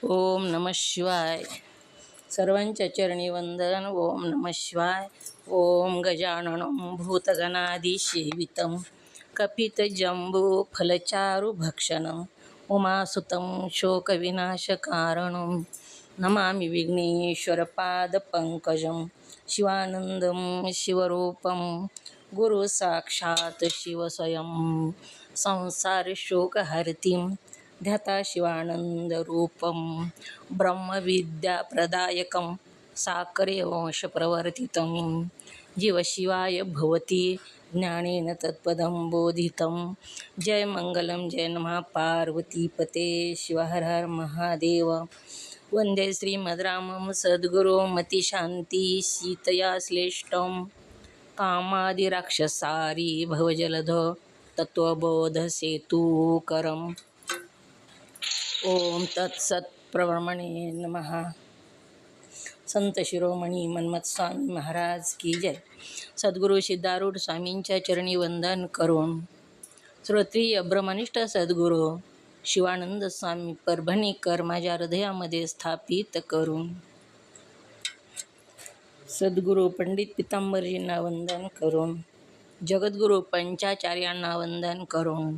ओम नमः शिवाय. सर्वांच्या चरणी वंदन. ओम नमः शिवाय. ओम गजाननं भूतगणादिसेवितं कपितजम्बूफलचारुभक्षणं उमासुतं शोकविनाशकारणं नमामि विघ्नेश्वरपादपङ्कजं शिवानन्दं शिवरूपं गुरुसाक्षात् शिवस्वयं संसारशोकहर्तिं ध्याता शिवानन्दरूपं ब्रह्मविद्याप्रदायकं साकरे वंशप्रवर्तितं जीवशिवाय भवति ज्ञानेन तत्पदं बोधितं. जय मंगलम जय नमः पार्वतीपते शिव हर हर महादेव. वंदे श्रीमद्रामं सद्गुरो मतिशान्ति सीतया श्लेष्ठं कामादिराक्षसारी भवजलधो तत्त्वबोधसेतुकरम्. ओम तत्सत प्रवमणे नमः. संत शिरोमणी मन्मथ स्वामी महाराज की जय. सद्गुरु सिद्धारूढ स्वामींच्या चरणी वंदन करून श्रोत्रिय ब्रह्मनिष्ठ सद्गुरू शिवानंद स्वामी परभणीकर माझ्या हृदयामध्ये स्थापित करून सद्गुरू पंडित पितांबरजींना वंदन करून जगद्गुरू पंचाचार्यांना वंदन करून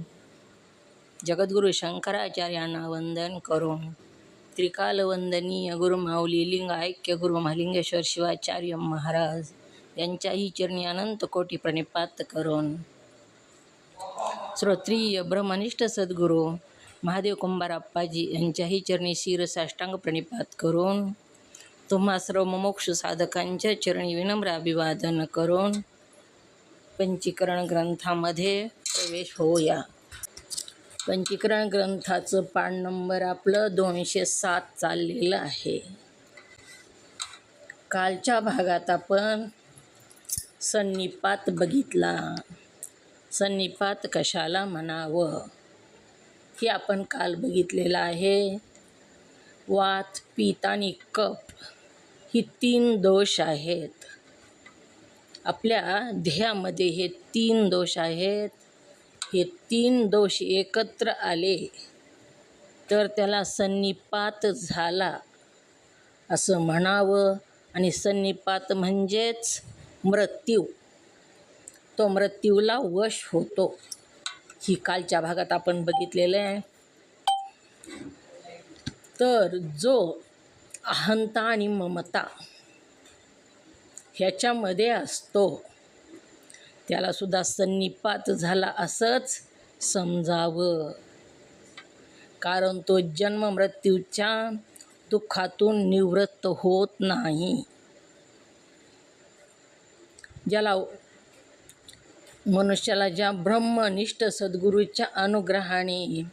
जगद्गुरू शंकराचार्यांना वंदन करून त्रिकालवंदनीय गुरुमाऊली लिंग ऐक्य गुरु महालिंगेश्वर शिवाचार्य महाराज यांच्याही चरणी अनंत कोटी प्रणिपात करून श्रोत्रिय ब्रह्मनिष्ठ सद्गुरू महादेव कुंभारप्पाजी यांच्याही चरणी शिरसाष्टांग प्रणिपात करून तुम्हा सर्व मोक्ष साधकांच्या चरणी विनम्र अभिवादन करून पंचीकरण ग्रंथामध्ये प्रवेश होऊया. पंचीकरण ग्रंथाचं पान नंबर आपलं 207 चाललेलं आहे. कालच्या भागात आपण सन्निपात बघितला. सन्निपात कशाला म्हणावं हे आपण काल बघितलेलं आहे. वात, पित्त आणि कफ ही 3 दोष आहेत. आपल्या देहामध्ये हे 3 दोष आहेत. हे 3 दोष एकत्र आले तर त्याला सन्निपात झाला असं म्हणावं. आणि सन्निपात म्हणजेच मृत्यू. तो मृत्यूला वश होतो. ही कालच्या भागात आपण बघितलेलं आहे. तर जो अहंता आणि ममता ह्याच्यामध्ये असतो त्याला सुद्धा सन्निपात झाला असंच समजावं. कारण तो जन्म मृत्यूच्या दुःखातून निवृत्त होत नाही. ज्याला मनुष्याला ज्या ब्रह्मनिष्ठ सद्गुरूच्या अनुग्रहाने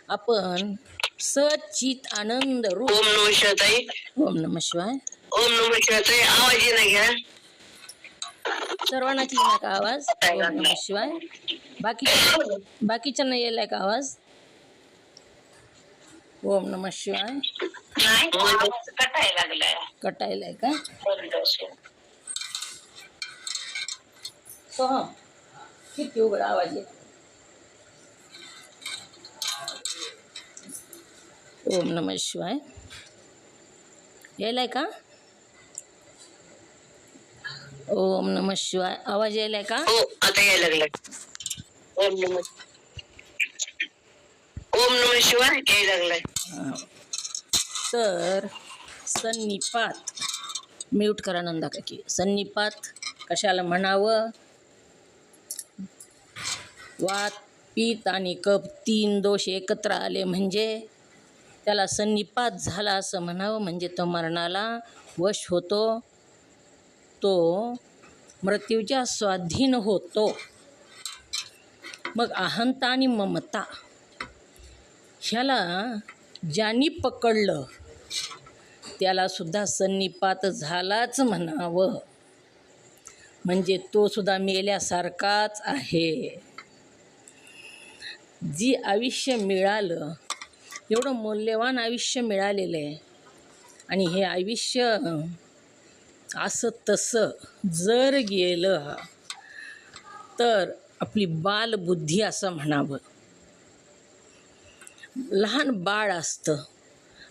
आपण सचित आनंद रूप. ओम नमः शिवाय. ओम नमः शिवाय. ओम नमः शिवाय. आवाज येईना घ्या. सर्वांना येईना का आवाज? ओम नमः शिवाय. बाकीच्यांना यायलाय का आवाज? ओम नमः शिवाय. नाही कटायला लागलाय. कटायलाय का? हो हा किती उघड आवाज येतो. ओम नमः शिवाय. यायलाय का? ओम नमः शिवाय. आवाज यायलाय का? हो आता यायला लागलाय. ओम नमः शिवाय यायला लागलाय. तर सन्निपात म्यूट करा नंदा काकी. सन्निपात कशाला म्हणावं? वात, पित्त आणि कफ 3 दोष एकत्र आले म्हणजे त्याला सन्निपात झाला असं म्हणावं. म्हणजे तो मरणाला वश होतो. तो मृत्यूच्या स्वाधीन होतो. मग अहंता आणि ममता ह्याला ज्यांनी पकडलं त्याला सुद्धा सन्निपात झालाच म्हणावं. म्हणजे तो सुद्धा मेल्यासारखाच आहे. जी आयुष्य मिळालं, एवढं मौल्यवान आयुष्य मिळालेलं आहे आणि हे आयुष्य असं तसं जर गेलं तर आपली बालबुद्धी असं म्हणावं. लहान बाळ असतं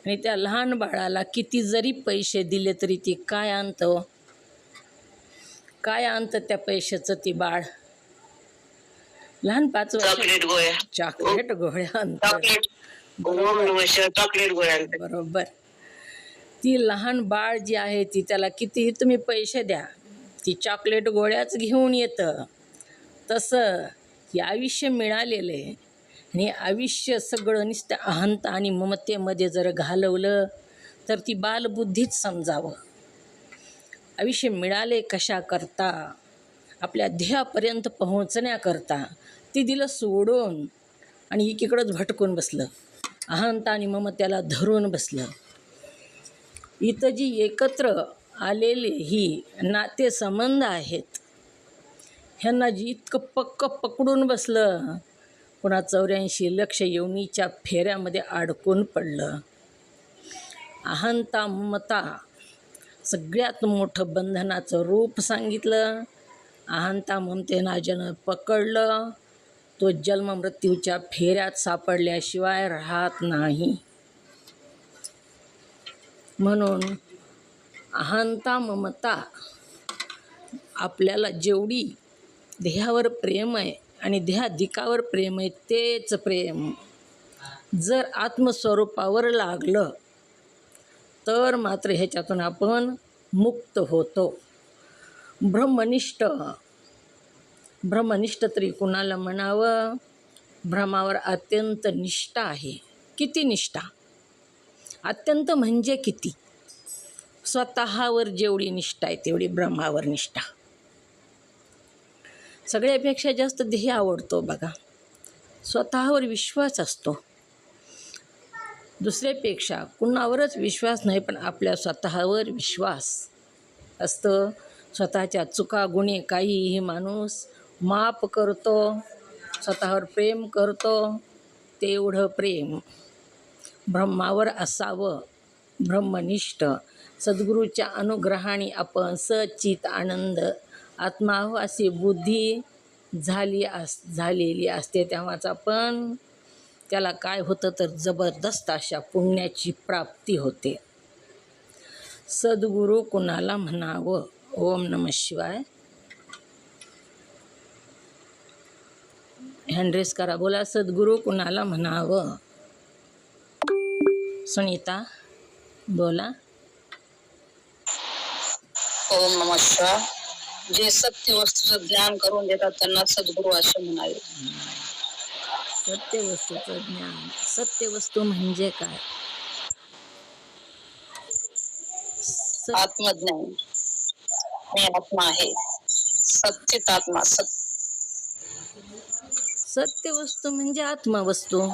आणि त्या लहान बाळाला किती जरी पैसे दिले तरी ती काय आणतं? काय आणतं त्या पैशाचं ती बाळ? लहान 5 वर्ष चॉकलेट गोळ्या. चॉकलेट गोळ्या आणतं. चॉकलेट. ओम नमः शिवाय चॉकलेट गोळ्या आणतात. बरोबर. ती लहान बाळ जी आहे ती त्याला कितीही तुम्ही पैसे द्या, ती चॉकलेट गोळ्याच घेऊन येतं. तसं हे आयुष्य मिळालेलं आहे आणि आयुष्य सगळं नुसतं अहंता आणि ममतेमध्ये जर घालवलं तर ती बालबुद्धीच समजावं. आयुष्य मिळाले कशाकरता? आपल्या ध्येयापर्यंत पोहोचण्याकरता. ते दिलं सोडून आणि एकीकडंच भटकून बसलं, अहंता आणि ममतेला धरून बसलं. इथं जी एकत्र आलेले ही नातेसंबंध आहेत, ह्यांना जी इतकं पक्क पकडून बसलं, पुन्हा 84 लक्ष योनीच्या फेऱ्यामध्ये अडकून पडलं. अहंता ममता सगळ्यात मोठं बंधनाचं रूप सांगितलं. अहंता ममतेनं ज्यानं पकडलं तो जन्ममृत्यूच्या फेऱ्यात सापडल्याशिवाय राहत नाही. म्हणून अहंता ममता आपल्याला जेवढी देहावर प्रेम आहे आणि देहाधिकावर प्रेम आहे, तेच प्रेम जर आत्मस्वरूपावर लागलं तर मात्र ह्याच्यातून आपण मुक्त होतो. ब्रह्मनिष्ठ तरी कुणाला म्हणावं? ब्रह्मावर अत्यंत निष्ठा आहे. किती निष्ठा? अत्यंत म्हणजे किती? स्वतःवर जेवढी निष्ठा आहे तेवढी ब्रह्मावर निष्ठा. सगळ्यापेक्षा जास्त ध्येय आवडतो बघा. स्वतःवर विश्वास असतो. दुसऱ्यापेक्षा कुणावरच विश्वास नाही, पण आपल्या स्वतःवर विश्वास असतं. स्वतःच्या चुका गुन्हे काहीही माणूस माफ करतो, स्वतःवर प्रेम करतो. तेवढं प्रेम ब्रह्मावर असावं. ब्रह्मनिष्ठ सद्गुरूच्या अनुग्रहाने आपण सच्चित आनंद आत्मावासी बुद्धी झालेली असते. तेव्हाच आपण त्याला काय होतं तर जबरदस्त अशा पुण्याची प्राप्ती होते. सद्गुरू कुणाला म्हणावं? ओम नमः शिवाय. हँड्रेस करा, बोला सद्गुरू कुणाला म्हणावं? सुनीता बोला. ओम नमः शिवाय. जे सत्य वस्तूचं ज्ञान करून देतात त्यांना सद्गुरू असे म्हणावे. सत्य वस्तूचं ज्ञान. सत्य वस्तू म्हणजे काय? आत्मज्ञान. मी आत्मा आहे. सच्चित आत्मा. सत्य वस्तू म्हणजे आत्मवस्तू.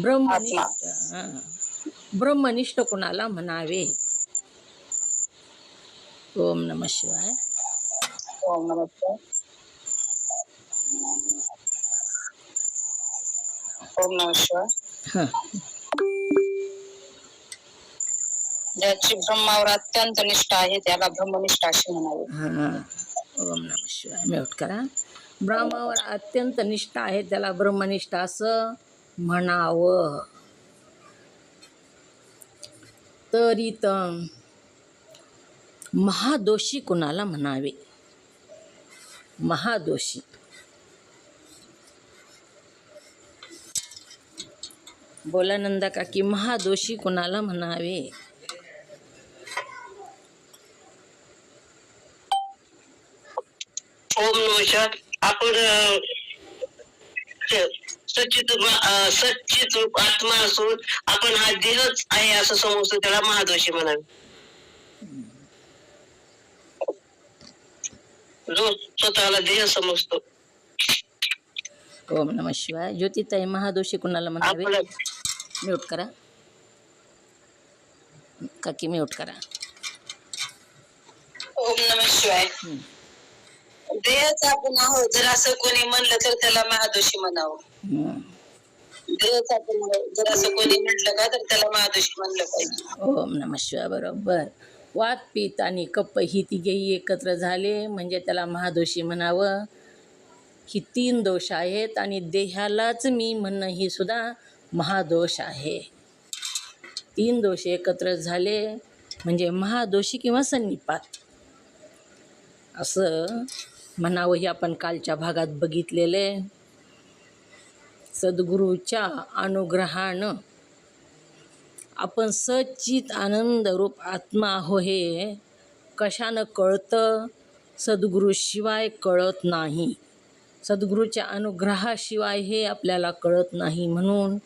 ब्रह्मनिष्ठ. ब्रह्मनिष्ठ कुणाला म्हणावे? ओम नमः शिवाय. ओम नमः शिवाय. ओम नमः शिवाय. ज्याची ब्रह्मावर अत्यंत निष्ठा आहे त्याला ब्रह्मनिष्ठ असे म्हणावे. ओम नमः शिवाय. म्यूट करा. ब्रह्मावर अत्यंत निष्ठा आहे त्याला ब्रह्मनिष्ठ असं म्हणावं. तर इथं महादोषी कुणाला म्हणावे? महादोषी. बोला नंदा काकी, महादोषी कुणाला म्हणावे? ओम नमः शिवाय. आपण सच्चित रूप आत्मा असून आपण हा देहच आहे असं समजतो, त्याला महादोषी म्हणावे. जो स्वतःला देह समजतो. ओम नमः शिवाय. ज्योतिताई, महादोषी कुणाला म्हणावे? म्यूट करा काकी, म्यूट करा. ओम नमः शिवाय. देहच आपण आहोत जर असं कोणी म्हणलं तर त्याला महादोषी म्हणावं. देहच आपण आहोत जर असं कोणी म्हटलं का तर त्याला महादोषी म्हणलं पाहिजे. ओम नमः शिवाय. बरोबर. वात पित्त आणि कप ही तिघेही एकत्र झाले म्हणजे त्याला महादोषी म्हणावं. ही 3 दोष आहेत आणि देहालाच मी म्हणणं ही सुद्धा महादोष आहे. तीन दोष एकत्र झाले म्हणजे महादोषी किंवा सन्निपात असं म्हणावं. हे आपण कालच्या भागात बघितलेले. सद्गुरूच्या अनुग्रहानं आपण सच्चित आनंद रूप आत्मा आहो हे कशानं कळतं? सद्गुरूशिवाय कळत नाही. सद्गुरूच्या अनुग्रहाशिवाय हे आपल्याला कळत नाही. म्हणून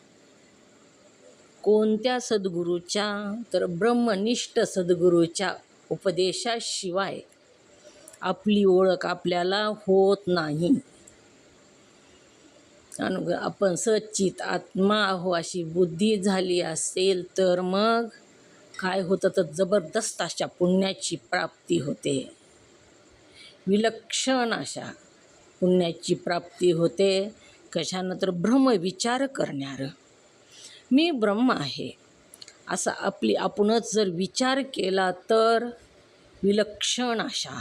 कोणत्या सद्गुरूच्या? तर ब्रह्मनिष्ठ सद्गुरूच्या उपदेशाशिवाय आपली ओळख आपल्याला होत नाही. आपण सच्चित आत्मा आहो अशी बुद्धी झाली असेल तर मग काय होतं? तर जबरदस्त अशा पुण्याची प्राप्ती होते. विलक्षण अशा पुण्याची प्राप्ती होते. कशानं? तर ब्रह्मविचार करणारं. मी ब्रह्म आहे असा आपणच जर विचार केला तर विलक्षण अशा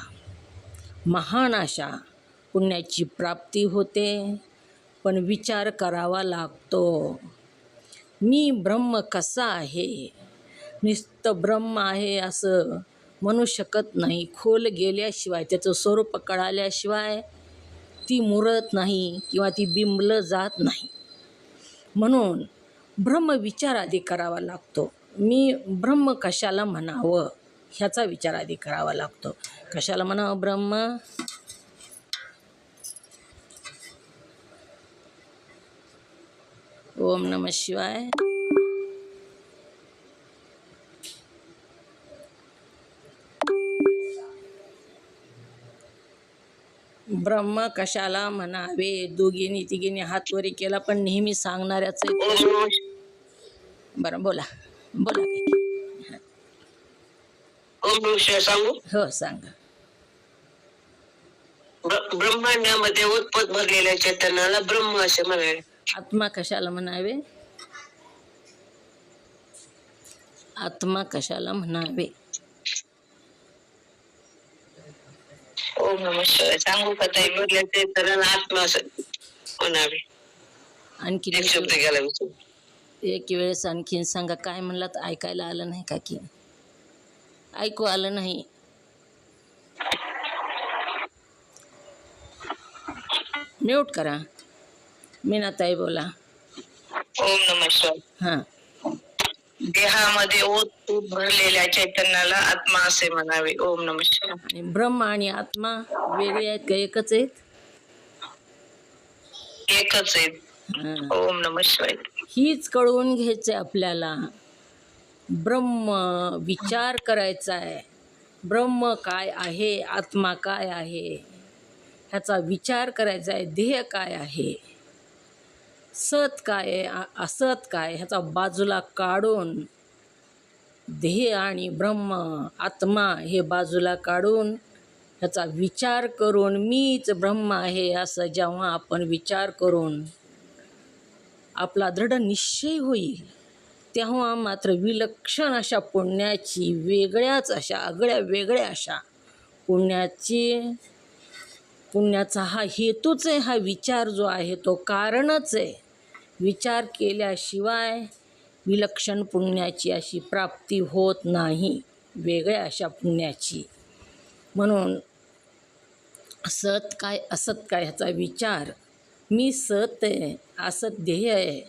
महान अशा पुण्याची प्राप्ती होते. पण विचार करावा लागतो. मी ब्रह्म कसा आहे? नुसतं ब्रह्म आहे असं म्हणू शकत नाही. खोल गेल्याशिवाय, त्याचं स्वरूप कळाल्याशिवाय ती मुरत नाही किंवा ती बिंबलं जात नाही. म्हणून ब्रह्मविचार आधी करावा लागतो. मी ब्रह्म कशाला म्हणावं ह्याचा विचार आधी करावा लागतो. कशाला म्हणावं ब्रह्म? ओम नमः शिवाय. ब्रह्म कशाला म्हणावे? दोघींनी तिघींनी हातवरी केला पण नेहमी सांगणाऱ्याच. बरं बोला बोला. सांगू? हो सांगा. ब्रह्मांडामध्ये उत्पत भरलेल्या चैतन्याला ब्रह्म असे म्हणावे. आत्मा कशाला म्हणावे? आत्मा कशाला म्हणावे? ओम नमः शिवाय. सांगू का ताई? भरल्या चैतन्याला आत्मा असं म्हणावे. आणखी एक शब्द गेला विचार. एक वेळेस आणखीन सांगा. काय म्हणलात? ऐकायला आलं नाही का? की ऐकू आलं नाही? म्यूट करा. मीनाताई बोला. ओम नमः शिवाय. हां. देहामध्ये ओत भरलेल्या चैतन्याला आत्मा असे म्हणावे. ओम नमः शिवाय. आणि ब्रह्म आणि आत्मा वेगळे आहेत का एकच आहेत? एकच आहे. ओम नमः शिवाय. हीच कळवून घ्यायचं आपल्याला. ब्रह्म विचार करायचा आहे. ब्रह्म काय आहे? आत्मा काय आहे? ह्याचा विचार करायचा आहे. देह काय आहे? सत काय आहे? असत काय? ह्याचा बाजूला काढून देह आणि ब्रह्म आत्मा हे बाजूला काढून ह्याचा विचार करून मीच ब्रह्म आहे असं जेव्हा आपण विचार करून आपला दृढ निश्चय होईल तेव्हा मात्र विलक्षण अशा पुण्याची वेगळ्याच अशा आगळ्या वेगळ्या अशा पुण्याचा हा हेतूच आहे. हा विचार जो आहे तो कारणच आहे. विचार केल्याशिवाय विलक्षण पुण्याची अशी प्राप्ती होत नाही, वेगळ्या अशा पुण्याची. म्हणून सत काय असत काय ह्याचा विचार. मी सत आहे, असत देह आहे.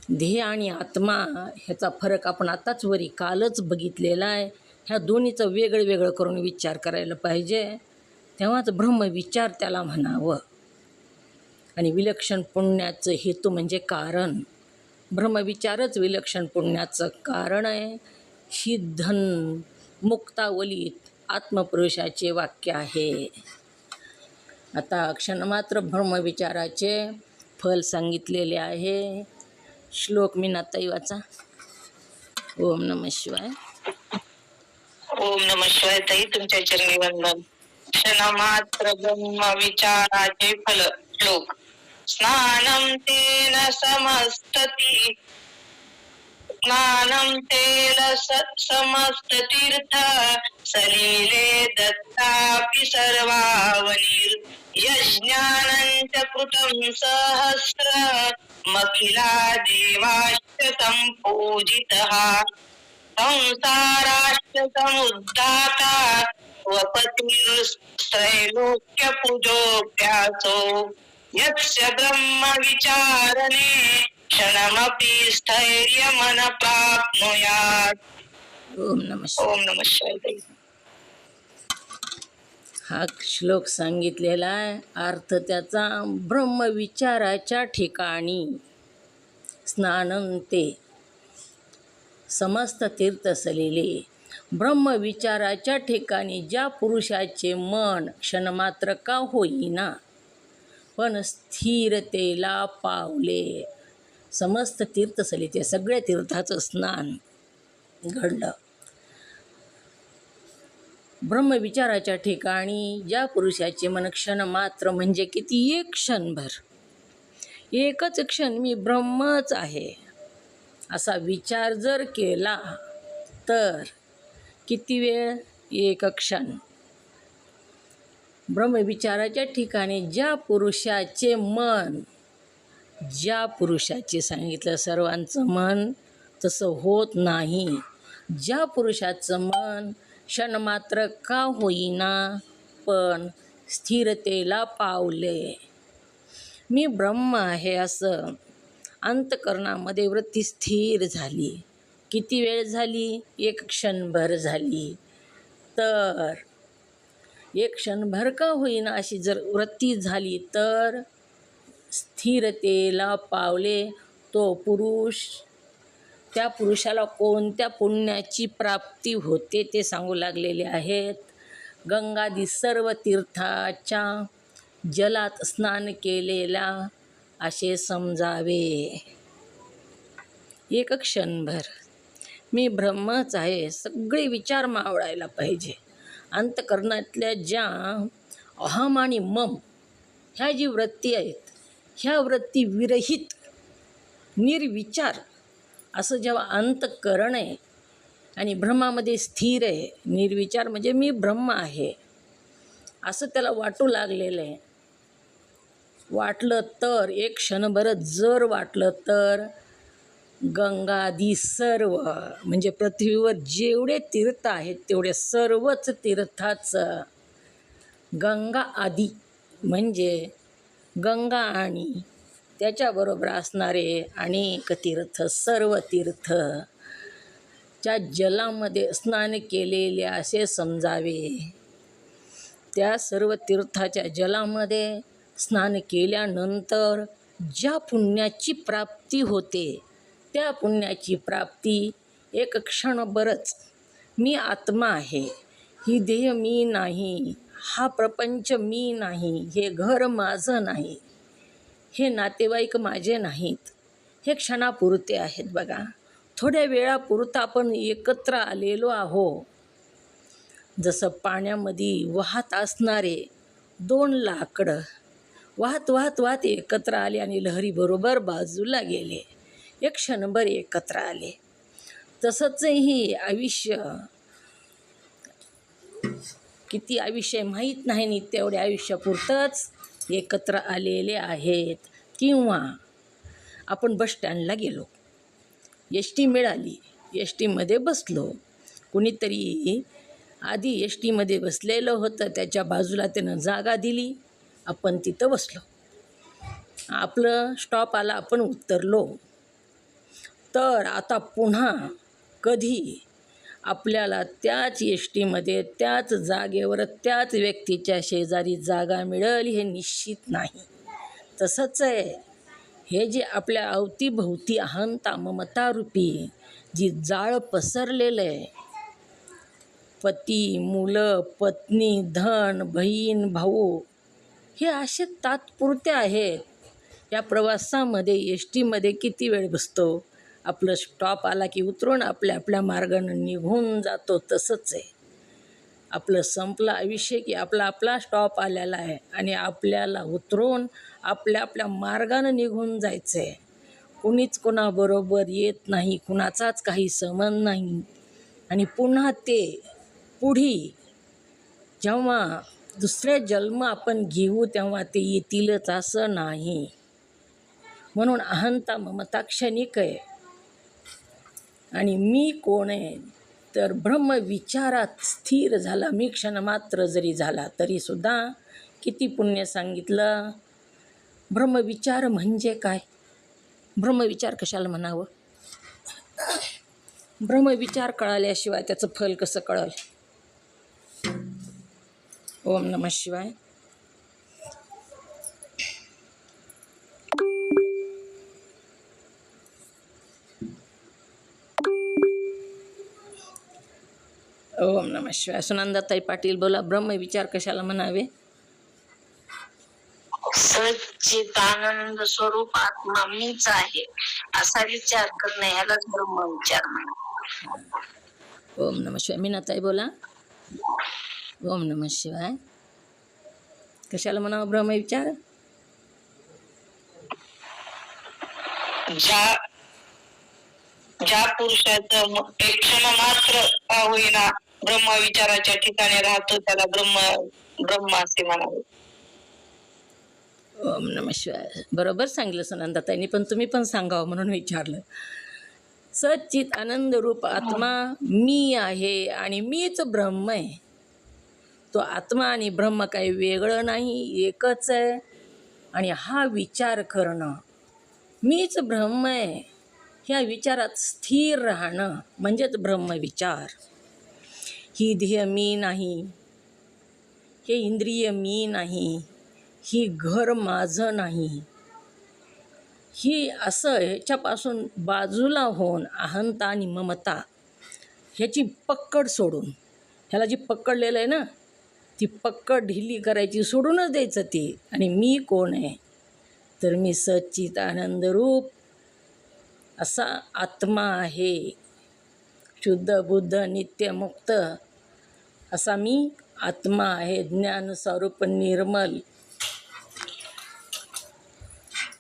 देह आणि आत्मा ह्याचा फरक आपण आताच वरी कालच बघितलेला आहे. ह्या दोन्हीचं वेगळं वेगळं करून विचार करायला पाहिजे, तेव्हाच ब्रह्मविचार त्याला म्हणावं. आणि विलक्षण पुण्याचं हेतू म्हणजे कारण. ब्रह्मविचारच विलक्षण पुण्याचं कारण आहे. ही धन मुक्तावलीत आत्मपुरुषाचे वाक्य आहे. आता क्षणमात्र ब्रह्मविचाराचे फल सांगितलेले आहे. श्लोक मीनाताई वाचा. ओम नमः शिवाय. ओम नमः शिवाय. ताई तुमच्या चरणी वंदन. क्षणमात्र ब्रह्मविचाराचे फल. श्लोक. स्नानं तेन समस्तति स्नानं तेल समस्त तीर्थ सलिले दत्तापि सर्वावनीर यज्ञानं च कृतं सहस्र मखिला देवाश्च सम्पूजितः संसाराश्च समुद्धाता स्वपतिर्त्रैलोक्य पूजोऽभ्यासो यस्य ब्रह्म विचारणे क्षणमपि स्थैर्यमन प्राप्नुयात्. ओम नमः शिवाय. ओम नमः शिवाय. हा श्लोक सांगितलेला आहे. अर्थ त्याचा, ब्रह्मविचाराच्या ठिकाणी स्नानंते समस्त तीर्थ सलिले. ब्रह्मविचाराच्या ठिकाणी ज्या पुरुषाचे मन क्षणमात्र का होईना पण स्थिरतेला पावले. समस्त तीर्थ सलिले, सगळ्या तीर्थाचं स्नान घडलं. ब्रह्मविचाराच्या ठिकाणी ज्या पुरुषाचे मन क्षणमात्र म्हणजे किती, एक क्षणभर, एकच क्षण मी ब्रह्मच आहे असा विचार जर केला तर किती वेळ, एक क्षण. ब्रह्मविचाराच्या ठिकाणी ज्या पुरुषाचे मन, ज्या पुरुषाचे सांगितलं सर्वांचं मन तसं होत नाही. ज्या पुरुषाचं मन क्षणमात्र का होईना पण स्थिरतेला पावले, मी ब्रह्म आहे असं अंतःकरणामध्ये वृत्ती स्थिर झाली. किती वेळ झाली, एक क्षणभर झाली. तर एक क्षणभर का होईना अशी जर वृत्ती झाली तर स्थिरतेला पावले तो पुरुष. त्या पुरुषाला कोणत्या पुण्याची प्राप्ती होते ते सांगू लागलेले आहेत. गंगादी सर्व तीर्थाच्या जलात स्नान केलेला असे समजावे. एक क्षणभर मी ब्रह्मच आहे सगळे विचार मावळायला पाहिजे. अंतःकरणातल्या ज्या अहम आणि मम ह्या जी वृत्ती आहेत, ह्या वृत्ती विरहित निर्विचार असं जेव्हा अंतःकरण आहे आणि ब्रह्मामध्ये स्थिर आहे, निर्विचार म्हणजे मी ब्रह्म आहे असं त्याला वाटू लागलेलं आहे. वाटलं तर एक क्षणभर जर वाटलं तर गंगादी सर्व म्हणजे पृथ्वीवर जेवढे तीर्थ आहेत तेवढे सर्वच तीर्थाचं, गंगा आदी म्हणजे गंगा आणि त्याच्याबरोबर असणारे अनेक तीर्थ, सर्व तीर्थ च्या जलामध्ये स्नान केलेले असे समजावे. त्या सर्व तीर्थाच्या जलामध्ये स्नान केल्यानंतर ज्या पुण्याची प्राप्ती होते त्या पुण्याची प्राप्ती एक क्षणभरच, मी आत्मा आहे, ही देह मी नाही, हा प्रपंच मी नाही, हे घर माझं नाही, हे नातेवाईक माझे नाहीत, हे क्षणापुरते आहेत. बघा, थोड्या वेळापुरतं आपण एकत्र आलेलो आहो. जसं पाण्यामध्ये वाहत असणारे दोन लाकडं वाहत वाहत वाहत एकत्र आले आणि लहरीबरोबर बाजूला गेले, एक क्षणभर एकत्र आले. तसंच ही आयुष्य, किती आयुष्य माहीत नाही नि तेवढ्या आयुष्यापुरतंच एकत्र आलेले आहेत. किंवा आपण बस स्टँडला गेलो, एस टी मिळाली, एस टीमध्ये बसलो, कुणीतरी आधी एस टीमध्ये बसलेलं होतं, त्याच्या बाजूला त्यानं जागा दिली, आपण तिथं बसलो, आपलं स्टॉप आला, आपण उतरलो. तर आता पुन्हा कधी आपल्याला त्याच एस टीमध्ये त्याच जागेवर त्याच व्यक्तीच्या शेजारी जागा मिळेल हे निश्चित नाही. तसंच आहे हे जे आपल्या अवतीभोवती अहंता ममतारूपी जी जाळ पसरलेलं आहे, पती, मुलं, पत्नी, धन, बहीण, भाऊ, हे असे तात्पुरते आहेत. या प्रवासामध्ये एस टीमध्ये किती वेळ बसतो, आपलं स्टॉप आला की उतरून आपल्या आपल्या मार्गानं निघून जातो. तसंच आहे, आपलं संपलं आयुष्य की आपला आपला स्टॉप आलेला आहे आणि आपल्याला उतरून आपल्या आपल्या मार्गानं निघून जायचं आहे. कुणीच कोणाबरोबर येत नाही, कुणाचाच काही संबंध नाही. आणि पुन्हा ते पुढी जेव्हा दुसरे जन्म आपण घेऊ तेव्हा ते येतीलच असं नाही. म्हणून अहंता ममता क्षणिक आहे. आणि मी कोण आहे तर ब्रह्मविचारात स्थिर झाला, मी क्षणमात्र जरी झाला तरीसुद्धा किती पुण्य सांगितलं. ब्रह्मविचार म्हणजे काय? ब्रह्मविचार कशाला म्हणावं? ब्रह्मविचार कळाल्याशिवाय त्याचं फल कसं कळल? ओम नमः शिवाय. ओम नमः शिवाय. सुनंदाताई पाटील बोला, ब्रह्मविचार कशाला म्हणावे? सच्चिदानंद स्वरूप आत्मा मीच आहे असा विचार करणे यालाच ब्रह्मविचार म्हणतात. ओम नमः शिवाय. मीनाताई बोला, ओम नमः शिवाय. कशाला म्हणावं ब्रह्मविचार? ज्या पुरुषाचं एक क्षण मात्र का होईना ब्रह्मविचाराच्या ठिकाणी राहतो त्याला ब्रह्म असे म्हणावे. ओम नमः शिवाय. बरोबर सांगितलं सुनंदाताईंनी, पण तुम्ही पण सांगावं म्हणून विचारलं. सच्चित आनंद रूप आत्मा मी आहे आणि मीच ब्रह्म आहे. तो आत्मा आणि ब्रह्म काही वेगळं नाही, एकच आहे. आणि हा विचार करणं, मीच ब्रह्म आहे ह्या विचारात स्थिर राहणं म्हणजेच ब्रह्मविचार. ही ध्येय मी नाही, हे इंद्रिय मी नाही, ही घर माझं नाही, ही असं ह्याच्यापासून बाजूला होऊन अहंता आणि ममता ह्याची पक्कड सोडून, ह्याला जी पकडलेलं आहे ना ती पक्कड ढिली करायची, सोडूनच द्यायचं ती. आणि मी कोण आहे तर मी सच्चित आनंद रूप असा आत्मा आहे, शुद्ध बुद्ध नित्यमुक्त असा मी आत्मा आहे, ज्ञान स्वरूप निर्मल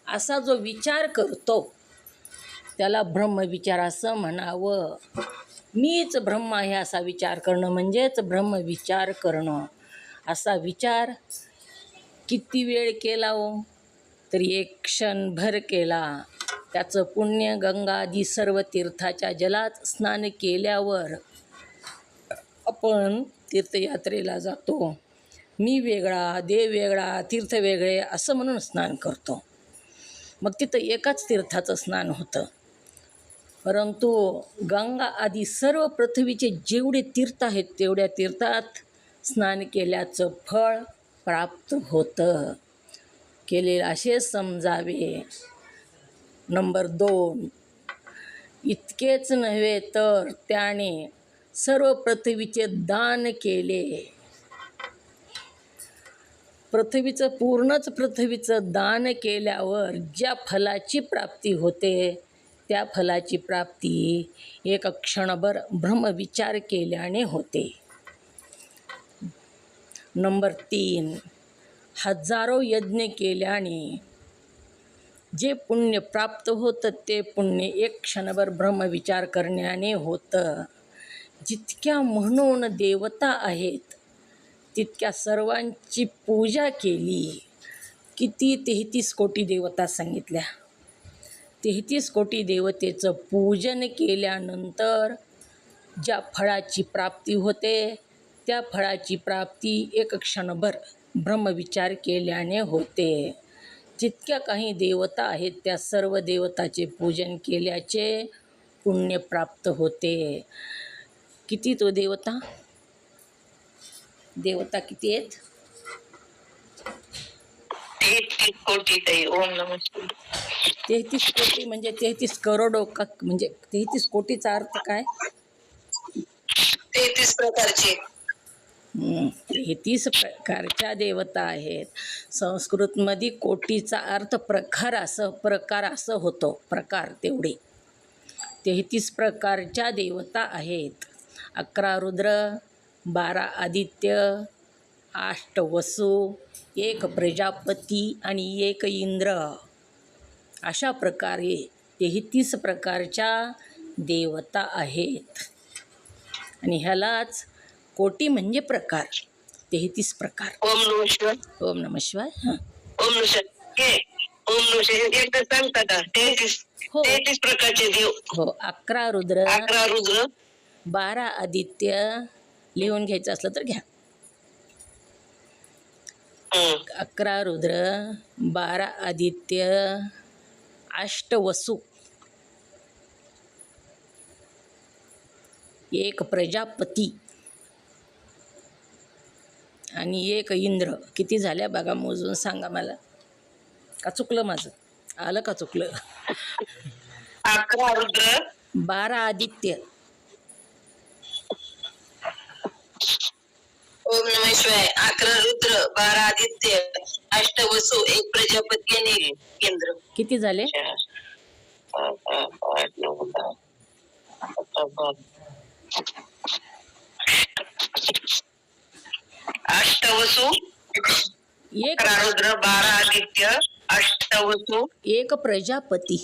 असा जो विचार करतो त्याला ब्रह्मविचार असं म्हणावं. मीच ब्रह्म आहे असा विचार करणं म्हणजेच ब्रह्मविचार करणं. असा विचार किती वेळ केला हो तरी एक क्षणभर केला. त्याचं पुण्य गंगा आदी सर्व तीर्थाच्या जलात स्नान केल्यावर आपण तीर्थयात्रेला जातो. मी वेगळा, देव वेगळा, तीर्थ वेगळे असं म्हणून स्नान करतो. मग तिथं एकाच तीर्थाचं स्नान होतं. परंतु गंगा आदी सर्व पृथ्वीचे जेवढे तीर्थ आहेत तेवढ्या तीर्थात स्नान केल्याचं फळ प्राप्त होतं. केलेलं असे समजावे. नंबर 2, इतकेच नव्हे तर त्याने सर्व पृथ्वीचे दान केले. पृथ्वीचं दान केल्यावर ज्या फलाची प्राप्ती होते त्या फलाची प्राप्ती एक क्षणभर ब्रह्मविचार केल्याने होते. नंबर 3, हजारो यज्ञ केल्याने जे पुण्य प्राप्त होतं ते पुण्य एक क्षणभर ब्रह्मविचार करण्याने होतं. जितक्या म्हणून देवता आहेत तितक्या सर्वांची पूजा केली. किती 33 कोटी देवता सांगितल्या. 33 कोटी देवतेचं पूजन केल्यानंतर ज्या फळाची प्राप्ती होते त्या फळाची प्राप्ती एक क्षणभर ब्रह्मविचार केल्याने होते. जितक्या काही देवता आहेत त्या सर्व देवताचे पूजन केल्याचे पुण्य प्राप्त होते. किती तो देवता किती आहेत? 33 कोटी ताई. ओम नमः शिवाय. 33 कोटी म्हणजे 33 करोड का? म्हणजे 33 कोटीचा अर्थ काय? 33 प्रकारचे 33 प्रकारच्या देवता आहेत. संस्कृतमध्ये कोटीचा अर्थ प्रकार असं होतो. प्रकार तेवढे 33 प्रकारच्या देवता आहेत. 11 रुद्र, 12 आदित्य, 8 वसु, 1 प्रजापती आणि 1 इंद्र. अशा प्रकारे 33 प्रकारच्या देवता आहेत आणि ह्यालाच कोटी म्हणजे प्रकार. 33 प्रकार. ओम नमः शिवाय. ओम नमः शिवाय. हां ओम नमः शिवाय. ओम नमः शिवाय एकदा सांगता का? 33 हो 33 प्रकारचे देव. हो. 11 रुद्र, 11 रुद्र, 12 आदित्य. लिहून घ्यायचं असलं तर घ्या. 11 रुद्र, 12 आदित्य, 8 वसु, 1 प्रजापती आणि 1 इंद्र. किती झाल्या बघा, मोजून सांगा मला. का चुकलं माझं? आलं का चुकलं? 11 रुद्र, 12 आदित्य. ओम नमः शिवाय. 11 रुद्र, 12 आदित्य, 8 वसु, 1 प्रजापती आणि इंद्र. किती झाले? 8 वसु, 1 11 रुद्र, 12 आदित्य, 8 वसु, 1 प्रजापती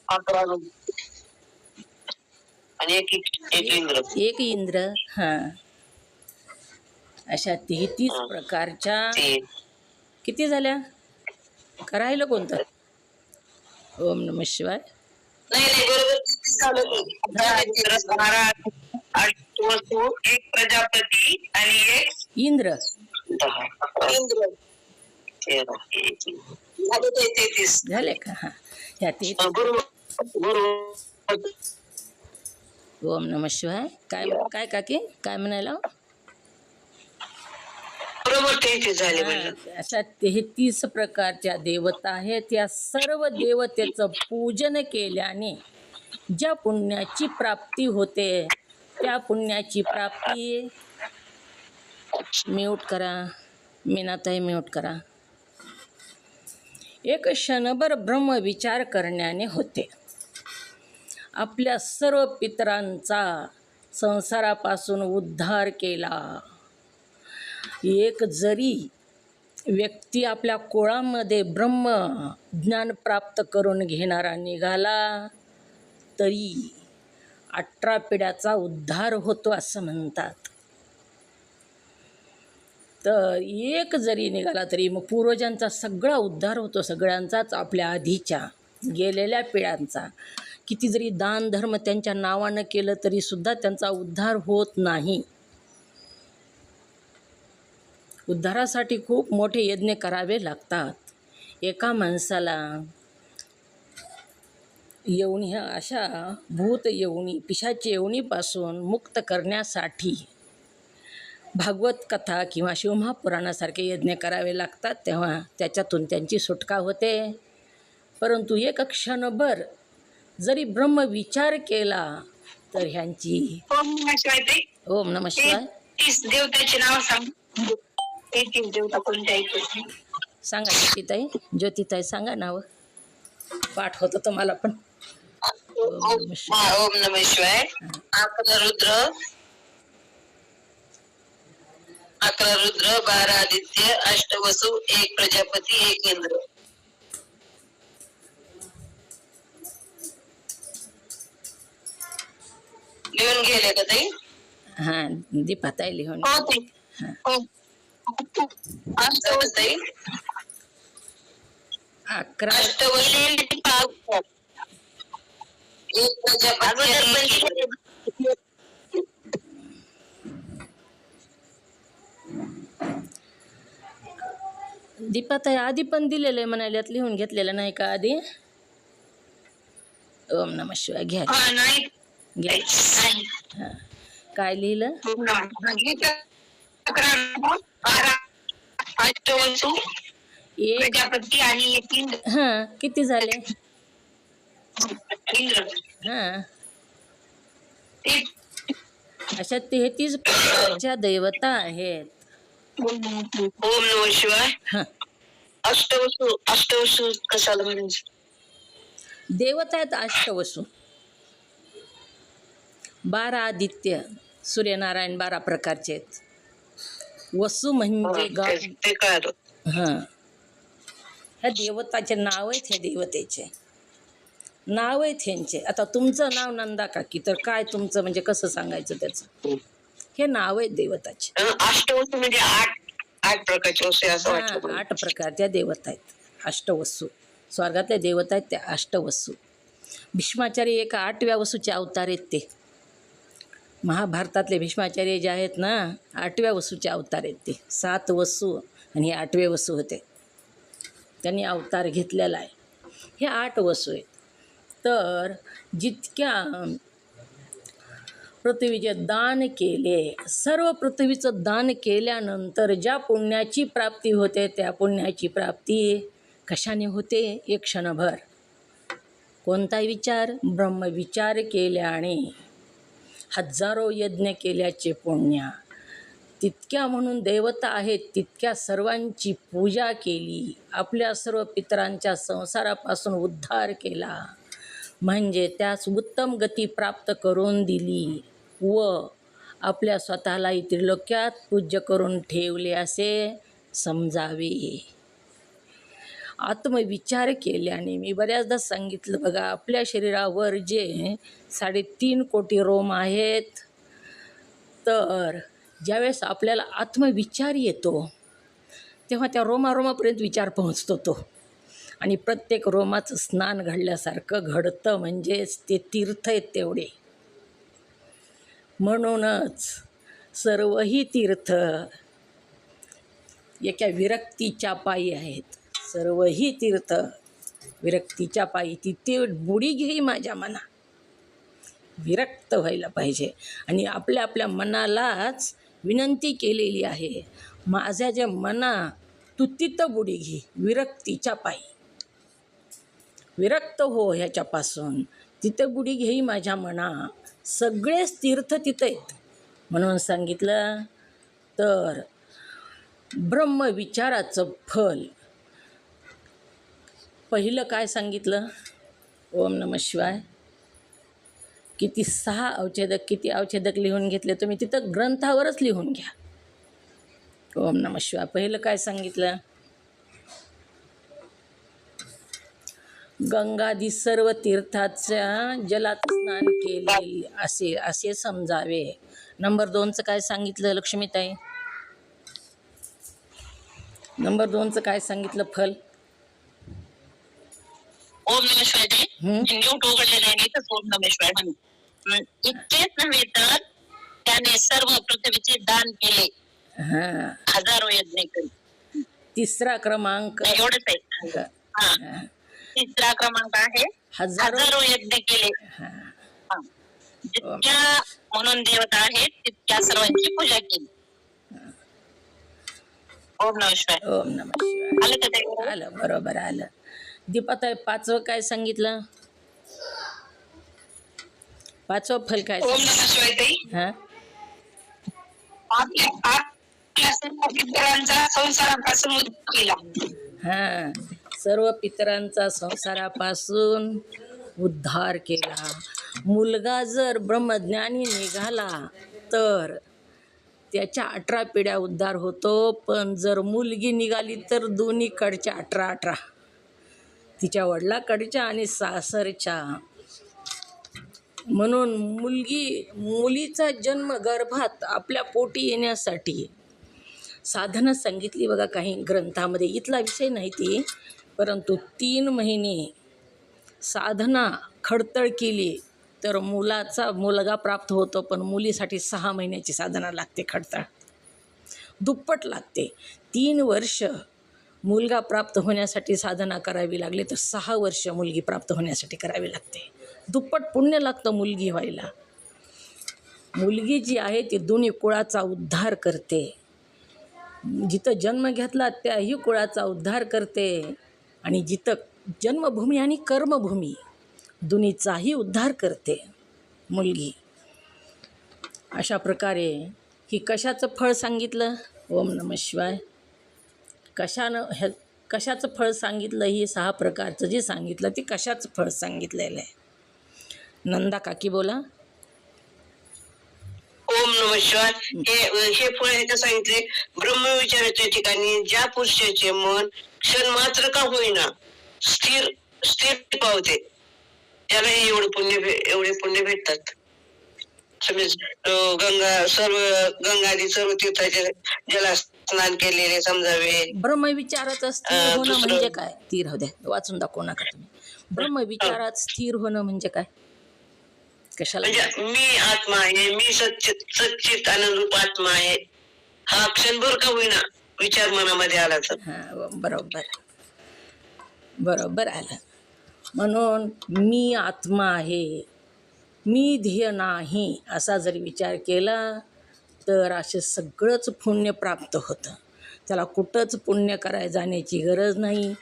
11 रुद्र आणि एक इंद्र. 1 इंद्र. हां अशा 33 प्रकारच्या किती झाल्या? करायला कोणतं? ओम नमः शिवाय. नाही बरोबर 33 झालं ते. 12 8 वसु, 1 प्रजापती आणि 1 इंद्र. 10 इंद्र. 13 झालं ते 33 झाले का? हां ह्या 33. गुरु ओम नमः शिवाय. काय काय काकी काय म्हणायला? बरोबर 33 झाले. हां, अशा 33 प्रकारच्या देवता आहेत. या सर्व देवतेचं पूजन केल्याने ज्या पुण्याची प्राप्ती होते त्या पुण्याची प्राप्ती. म्यूट करा मीनाताई, म्यूट करा. एक क्षणभर ब्रह्मविचार करण्याने होते. आपल्या सर्व पितरांचा संसारापासून उद्धार केला. एक जरी व्यक्ती आपल्या कुळामध्ये ब्रह्म ज्ञान प्राप्त करून घेणारा निघाला तरी 18 पिढ्याचा उद्धार होतो असं म्हणतात. तर एक जरी निघाला तरी मग पूर्वजांचा सगळा उद्धार होतो, सगळ्यांचाच, आपल्या आधीच्या गेलेल्या पिढ्यांचा. किती जरी दान धर्म त्यांच्या नावानं केलं तरीसुद्धा त्यांचा उद्धार होत नाही. उद्धारासाठी खूप मोठे यज्ञ करावे लागतात. एका माणसाला येवणी, अशा भूत येवणी, पिशाची येवणीपासून मुक्त करण्यासाठी भागवत कथा किंवा शिवमहापुराणासारखे यज्ञ करावे लागतात, तेव्हा त्याच्यातून त्यांची सुटका होते. परंतु एक क्षणभर जरी ब्रह्मविचार केला तर ह्यांची. ओम नमः शिवाय. ओम नमः शिवाय. 33 देवताचे नाव सांग. 33 देवता कोणत्या आहेत? सांगा ज्योतिताई. ज्योतिताई सांगा नाव. पाठ होतं तुम्हाला पण. ओम नमः शिवाय. 11 रुद्र, 12 आदित्य, 8 वसु, 1 प्रजापती, 1 इंद्र. लिहून गेले का ताई? हां दीपाताई लिहून. हो ताई. 11 दीपाताई आधी पण दिलेलं आहे म्हणाल्यात, लिहून घेतलेलं नाही का आधी? ओम नमः शिवाय. घ्या घ्या. हां काय लिहिलं? एक. हां किती झाले? हां अशा 33 प्रकारच्या देवता आहेत. ओम नमः शिवाय. हां अष्टवसु कशाला म्हणायचं? देवता आहेत अष्टवसु. 12 आदित्य, सूर्यनारायण 12 प्रकारचे आहेत. वसु म्हणजे ते कळलं. हां ह्या देवताचे नाव आहेत. ह्या देवतेचे नाव आहेत ह्यांचे. आता तुमचं नाव नंदा काकी, तर काय तुमचं म्हणजे कसं सांगायचं त्याचं? हे नाव आहेत देवताचे. अष्टवसू म्हणजे आठ प्रकारचे वस्तू असं वाटलं मला. 8 प्रकारच्या देवता आहेत, अष्टवसू. स्वर्गातल्या देवता आहेत त्या अष्टवसू. भीष्माचार्य एका 8व्या वसूचे अवतार आहेत ते. महाभारतातले भीष्माचार्य जे आहेत ना, 8व्या वसूचे अवतार आहेत ते. 7 वसू आणि हे 8वे वसू होते. त्यांनी अवतार घेतलेला आहे. हे 8 वसू आहेत. तर जितक्या पृथ्वीचे दान केले, सर्व पृथ्वीचं दान केल्यानंतर ज्या पुण्याची प्राप्ती होते, त्या पुण्याची प्राप्ती कशाने होते? एक क्षणभर. कोणता विचार? ब्रह्मविचार केल्याने. हजारो यज्ञ केल्याचे पुण्य. तितक्या म्हणून देवता आहेत, तितक्या सर्वांची पूजा केली, आपल्या सर्व पितरांच्या संसारापासून उद्धार केला, म्हणजे त्यास उत्तम गती प्राप्त करून दिली व आपल्या स्वतःलाही त्रिलोक्यात पूज्य करून ठेवले असे समजावे. आत्मविचार केल्याने, मी बऱ्याचदा सांगितलं बघा, आपल्या शरीरावर जे 3.5 कोटी रोम आहेत, तर ज्यावेळेस आपल्याला आत्मविचार येतो तेव्हा त्या रोमारोमापर्यंत विचार पोहोचतो तो, आणि प्रत्येक रोमाचं स्नान घडल्यासारखं घडतं. म्हणजेच ते तीर्थ आहेत तेवढे. म्हणूनच सर्वही तीर्थ एका विरक्तीच्या पायी आहेत. सर्वही तीर्थ विरक्तीच्या पायी. तिथे बुडी घेई माझ्या मना. विरक्त व्हायला पाहिजे. आणि आपल्या आपल्या मनालाच विनंती केलेली आहे, माझ्या जे मना तू तिथं बुडी घे, विरक्तीच्या पायी. विरक्त हो ह्याच्यापासून, तिथं बुडी घेई माझ्या मना. सगळेच तीर्थ तिथं आहेत म्हणून सांगितलं. तर ब्रह्मविचाराचं फल पहिलं काय सांगितलं? ओम नमः शिवाय. किती 6 अवच्छेदक, किती अवच्छेदक लिहून घेतले तुम्ही? तिथं ग्रंथावरच लिहून घ्या. ओम नमः शिवाय. पहिलं काय सांगितलं? गंगादी सर्व तीर्थाच्या जलात स्नान केले असे समजावे. नंबर 2चं काय सांगितलं लक्ष्मीताई? नंबर 2चं काय सांगितलं फल? ओम नमः शिवाय. न्यूट उघडलेलं आहे तर ओम नमः शिवाय म्हणून. इतकेच नव्हे तर त्याने सर्व पृथ्वीचे दान केले, हजारो यज्ञ केले. 3रा क्रमांक एवढंच आहे. 3रा क्रमांक आहे हजारो यज्ञ केले. जितक्या म्हणून देवता आहेत तितक्या सर्वांची पूजा केली. ओम नमः शिवाय. ओम नमः शिवाय. आलं का ते? आलं, बरोबर आलं. दीपाताई 5वं काय सांगितलं? 5वं फल काय? ओम नमः शिवाय ताई. हां, आपल्या सर्व पितरांचा संसारापासून उद्धार केला. हां, सर्व पितरांचा संसारापासून उद्धार केला. मुलगा जर ब्रह्मज्ञानी निघाला तर त्याच्या 18 पिढ्या उद्धार होतो. पण जर मुलगी निघाली तर दोन्हीकडच्या 18 तिच्या वडिलाकडच्या आणि सासरच्या. म्हणून मुलीचा जन्म गर्भात आपल्या पोटी येण्यासाठी साधनं सांगितली बघा काही ग्रंथामध्ये. इथला विषय नाही ती, परंतु 3 महिने साधना खडतळ केली तर मुलगा प्राप्त होतो. पण मुलीसाठी 6 महिन्याची साधना लागते, खडतळ दुप्पट लागते. 3 वर्ष मुलगा प्राप्त होण्यासाठी साधना करावी लागली तर 6 वर्ष मुलगी प्राप्त होण्यासाठी करावी लागते. दुप्पट पुण्य लागतं मुलगी व्हायला. मुलगी जी आहे ती दोन्ही कुळाचा उद्धार करते. जिथं जन्म घेतला त्याही कुळाचा उद्धार करते, आणि जिथं जन्मभूमी आणि कर्मभूमी दोन्हीचाही उद्धार करते मुलगी. अशा प्रकारे ही कशाचं फळ सांगितलं? ओम नमः शिवाय. कशाचं फळ सांगितलं? ही 6 प्रकारचं जे सांगितलं ते कशाचं फळ सांगितलेलं आहे? नंदा काकी बोला. ओम नमः शिवाय. हे फळ ह्याचं सांगितले, ब्रह्मविचाराच्या ठिकाणी ज्या पुरुषाचे मन क्षण मात्र का होईना स्थिर पावते, त्यालाही एवढे पुण्य भेटतात. समज गंगा सर्व गंगादी सर्व तीर्थाचे जला स्नान केलेले समजावे. ब्रह्मविचारात स्थिर होणं दुसरं म्हणजे काय? ती राहू द्या, वाचून दाखवू नका तुम्ही. ब्रह्मविचारात स्थिर होणं म्हणजे काय? कशाला? म्हणजे मी आत्मा आहे, मी सच्चित आनंद रूप आत्मा आहे, हा क्षणभर का होईना विचार मनामध्ये आला तर. हा, बरोबर बरोबर आलं. म्हणून मी आत्मा आहे, मी ध्येय नाही असा जर विचार केला तर असे सगळंच पुण्य प्राप्त होतं. त्याला कुठंच पुण्य करायला जाण्याची गरज नाही.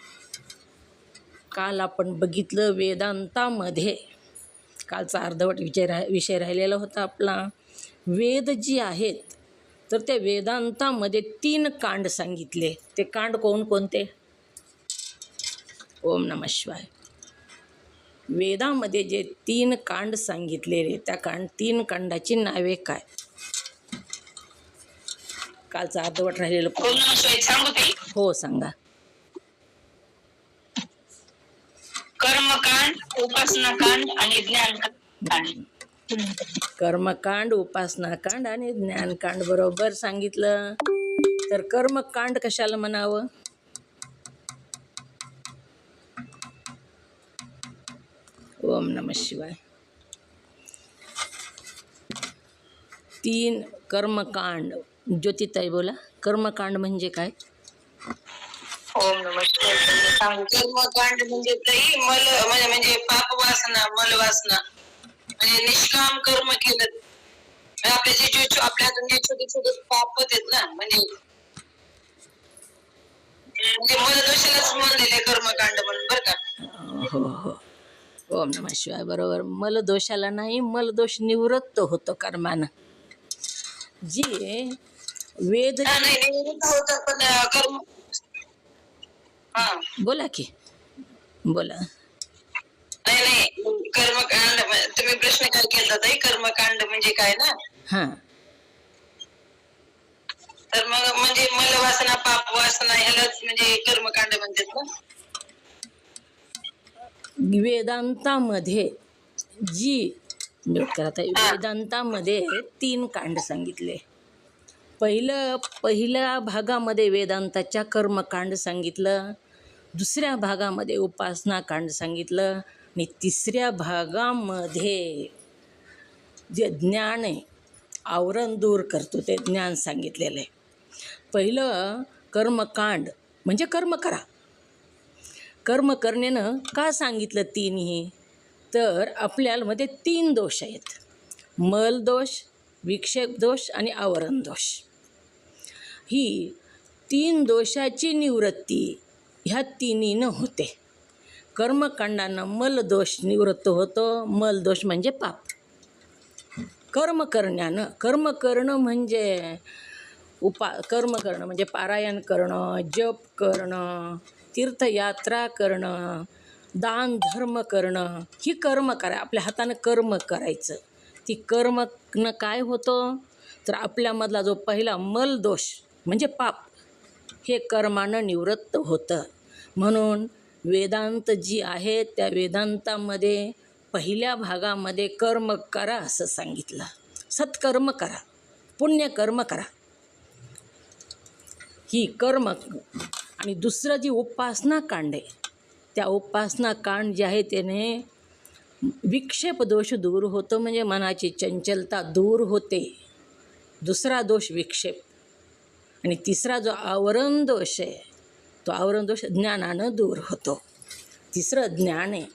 काल आपण बघितलं वेदांतामध्ये, कालचा अर्धवट विषय राहिलेला होता आपला. वेद जी आहेत तर त्या वेदांतामध्ये 3 कांड सांगितले. ते कांड कोणते? ओम नमः शिवाय. वेदामध्ये जे 3 कांड सांगितलेले त्या 3 कांडाची नावे काय? कालचा अर्धवट राहिलेलं. हो सांगा. कर्मकांड, उपासनाकांड आणि ज्ञानकांड. कर्मकांड, उपासनाकांड आणि ज्ञानकांड बरोबर सांगितलं. तर कर्मकांड कशाला म्हणावं? ओम नमः शिवाय. 3 कर्मकांड. ज्योतिताई बोला, कर्मकांड म्हणजे काय? ओम नमः शिवाय. कर्मकांड म्हणजे म्हणजे पाप वासना, मल वासना म्हणजे निष्काम कर्म केलं. आपले जे आपल्या हातून जे छोटे छोटे पाप आहेत ना, म्हणजे मलदोषालाच म्हणलेले कर्मकांड म्हणून बरं का. हो हो, ओम नमः शिवाय. बरोबर. मलदोषाला नाही, मलदोष निवृत्त होतो कर्मानं. जे वेद होतं पण कर्म. बोला की, बोला. नाही कर्मकांड तुम्ही प्रश्न काय केला ताई? कर्मकांड म्हणजे काय ना? हा, तर मग म्हणजे मल वासना, पाप वासना ह्यालाच म्हणजे कर्मकांड म्हणतात ना. वेदांतामध्ये वेदांतामध्ये 3 कांड सांगितले. पहिल्या भागामध्ये वेदांताच्या कर्मकांड सांगितलं, दुसऱ्या भागामध्ये उपासना कांड सांगितलं आणि तिसऱ्या भागामध्ये जे ज्ञान आहे, आवरण दूर करतो ते ज्ञान सांगितलेलं आहे. पहिलं कर्मकांड म्हणजे कर्म करा. कर्म करण्यानं का सांगितलं 3ही? तर आपल्यामध्ये 3 दोष आहेत: मल दोष, विक्षेप दोष आणि आवरण दोष. ही 3 दोषाची निवृत्ती ह्या 3नं होते. कर्मकांडानं मलदोष निवृत्त होतो. मलदोष म्हणजे पाप. कर्म करणं म्हणजे कर्म करणं म्हणजे पारायण करणं, जप करणं, तीर्थयात्रा करणं, दान धर्म करणं, ही कर्म करा. आपल्या हातानं कर्म करायचं. ती कर्मनं काय होतं तर आपल्यामधला जो पहिला मलदोष म्हणजे पाप, हे कर्मानं निवृत्त होतं. म्हणून वेदांत जी आहे त्या वेदांतामध्ये पहिल्या भागामध्ये कर्म करा असं सांगितलं. सत्कर्म करा, पुण्यकर्म करा, ही कर्म. आणि दुसरं जी उपासना कांड आहे, त्या उपासना कांड जे आहे त्याने विक्षेप दोष दूर होतो, म्हणजे मनाची चंचलता दूर होते. दुसरा दोष विक्षेप. आणि तिसरा जो आवरण दोष आहे, तो आवरण दोष ज्ञानानं दूर होतो. तिसरं ज्ञान आहे.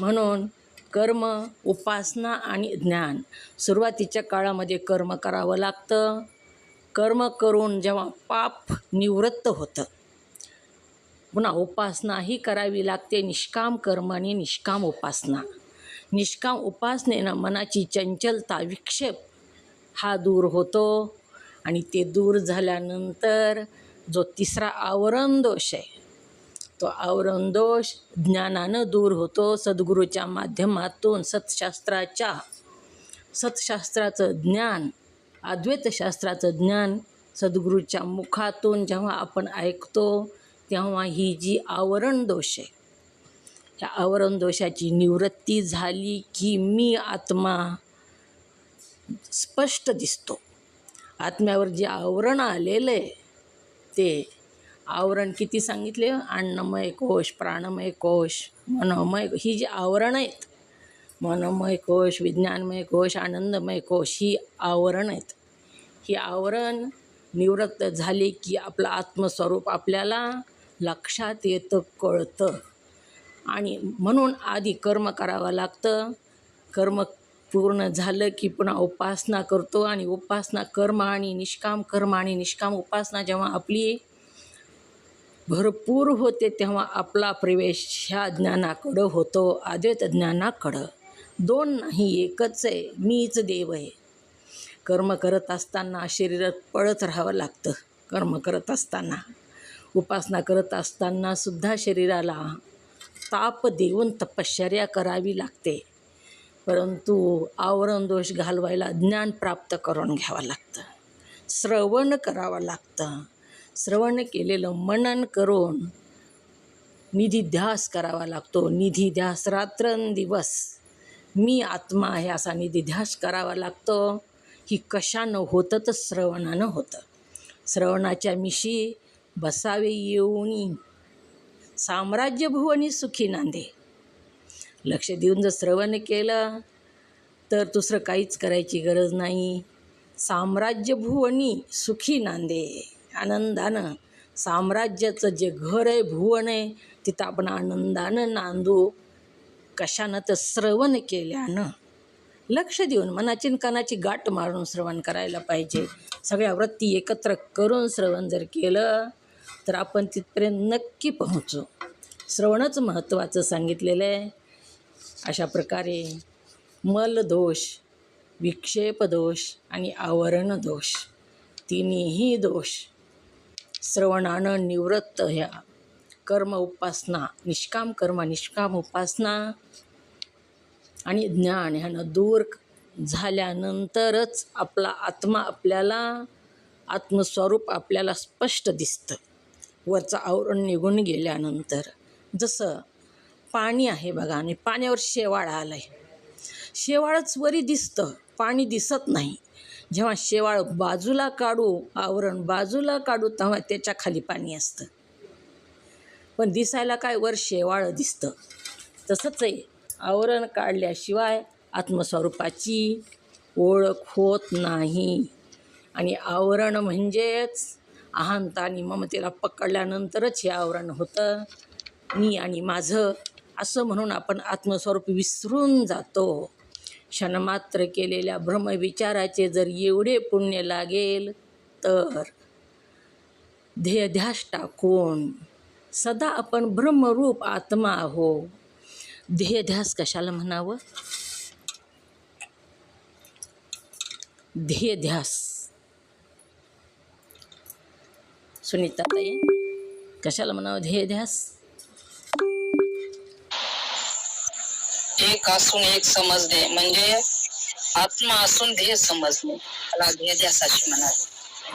म्हणून कर्म, उपासना आणि ज्ञान. सुरुवातीच्या काळामध्ये कर्म करावं लागतं. कर्म करून जेव्हा पाप निवृत्त होतं, पुन्हा उपासनाही करावी लागते. निष्काम कर्म आणि निष्काम उपासना. निष्काम उपासनेनं मनाची चंचलता, विक्षेप हा दूर होतो. आणि ते दूर झाल्यानंतर जो तिसरा आवरण दोष आहे, तो आवरण दोष ज्ञानानं दूर होतो. सद्गुरूच्या माध्यमातून सत्शास्त्राचं ज्ञान, अद्वैतशास्त्राचं ज्ञान सद्गुरूच्या मुखातून जेव्हा आपण ऐकतो, तेव्हा ही जी आवरण दोष आहे, ह्या आवरण दोषाची निवृत्ती झाली की मी आत्मा स्पष्ट दिसतो. आत्म्यावर जे आवरण आलेलं आहे ते आवरण किती सांगितले? अन्नमय कोश, प्राणमय कोश, मनोमय, ही जी आवरण आहेत, मनोमय कोश, विज्ञानमय कोश, आनंदमय कोश, ही आवरण आहेत. ही आवरण निवृत्त झाली की आपलं आत्मस्वरूप आपल्याला लक्षात येतं, कळतं. आणि म्हणून आधी कर्म करावं लागतं. कर्म पूर्ण झालं की पुन्हा उपासना करतो. आणि उपासना कर्म आणि निष्काम उपासना जेव्हा आपली भरपूर होते तेव्हा आपला प्रवेश ह्या ज्ञानाकडं होतो, अद्वैत ज्ञानाकडं. दोन नाही, एकच आहे, मीच देव आहे. कर्म करत असताना शरीरात पळत राहावं लागतं. कर्म करत असताना, उपासना करत असताना सुद्धा शरीराला ताप देऊन तपश्चर्या करावी लागते. परंतु आवरण दोष घालवायला ज्ञान प्राप्त करून घ्यावं लागतं, श्रवण करावं लागतं. श्रवण केलेलं मनन करून निधिध्यास करावा लागतो. निधिध्यास रात्रंदिवस मी आत्मा आहे असा निधिध्यास करावा लागतो. ही कशानं होतं? तर श्रवणानं होतं. श्रवणाच्या मिशी बसावे येऊनी साम्राज्य भुवनी सुखी नांदे. लक्ष देऊन जर श्रवण केलं तर दुसरं काहीच करायची गरज नाही. साम्राज्य भुवनी सुखी नांदे. आनंदानं साम्राज्याचं जे घर आहे, भुवन आहे, तिथं आपण आनंदानं नांदू. कशानं? तर श्रवण केल्यानं. लक्ष देऊन मनाची आणि कानाची गाठ मारून श्रवण करायला पाहिजे. सगळ्या वृत्ती एकत्र करून श्रवण जर केलं तर आपण तिथपर्यंत नक्की पोहोचू. श्रवणच महत्त्वाचं सांगितलेलं आहे. अशा प्रकारे मलदोष, विक्षेपदोष आणि आवरण दोष, तिन्ही दोष श्रवणानं निवृत्त ह्या कर्म उपासना, निष्काम कर्म, निष्काम उपासना आणि ज्ञान ह्यानं दूर झाल्यानंतरच आपला आत्मा आपल्याला, आत्मस्वरूप आपल्याला स्पष्ट दिसतं. वरचं आवरण निघून गेल्यानंतर जसं पाणी आहे बघा, आणि पाण्यावर शेवाळ आलं आहे, शेवाळच वरी दिसतं, पाणी दिसत नाही. जेव्हा शेवाळ बाजूला काढू, आवरण बाजूला काढू, तेव्हा त्याच्या खाली पाणी असतं, पण दिसायला काय वर शेवाळ दिसतं. तसंच आहे, आवरण काढल्याशिवाय आत्मस्वरूपाची ओळख होत नाही. आणि आवरण म्हणजेच अहंता आणि ममतेला पकडल्यानंतरच हे आवरण होतं. मी आणि माझं असं म्हणून आपण आत्मस्वरूप विसरून जातो. क्षणमात्र केलेल्या भ्रमविचाराचे जर एवढे पुण्य लागेल तर ध्येयध्यास टाकून सदा आपण ब्रह्मरूप आत्मा आहो. ध्येयध्यास कशाला म्हणावं? ध्येयध्यास सुनीताताई कशाला म्हणावं ध्येयध्यास? एक असून एक समजणे, म्हणजे आत्मा असून ध्येय समजणे, त्याला ध्येयध्यासाची म्हणाले.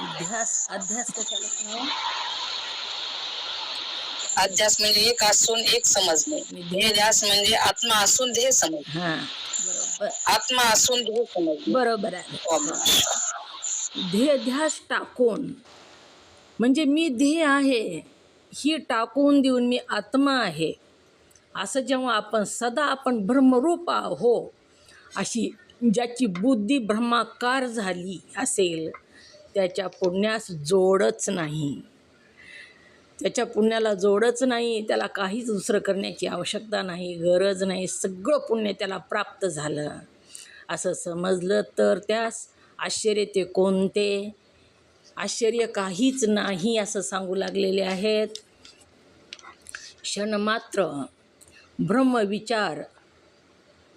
अध्यास कशाला म्हणावं? अध्यास म्हणजे एक असून एक समजणे, ध्येयध्यास म्हणजे आत्मा असून ध्येय समजणे. हां, बरोबर, आत्मा असून ध्येय समजणे, बरोबर आहे. ध्येयध्यास टाकून म्हणजे मी ध्येय आहे ही टाकून देऊन मी आत्मा आहे असं जेव्हा आपण सदा आपण ब्रह्मरूप आहो अशी ज्याची बुद्धी ब्रह्माकार झाली असेल त्याच्या पुण्यास जोडच नाही. त्याच्या पुण्याला जोडच नाही, त्याला काहीच दुसरं करण्याची आवश्यकता नाही, गरज नाही, सगळं पुण्य त्याला प्राप्त झालं असं समजलं तर त्यास आश्चर्य ते कोणते? आश्चर्य काहीच नाही असं सांगू लागलेले आहेत. क्षणमात्र ब्रह्मविचार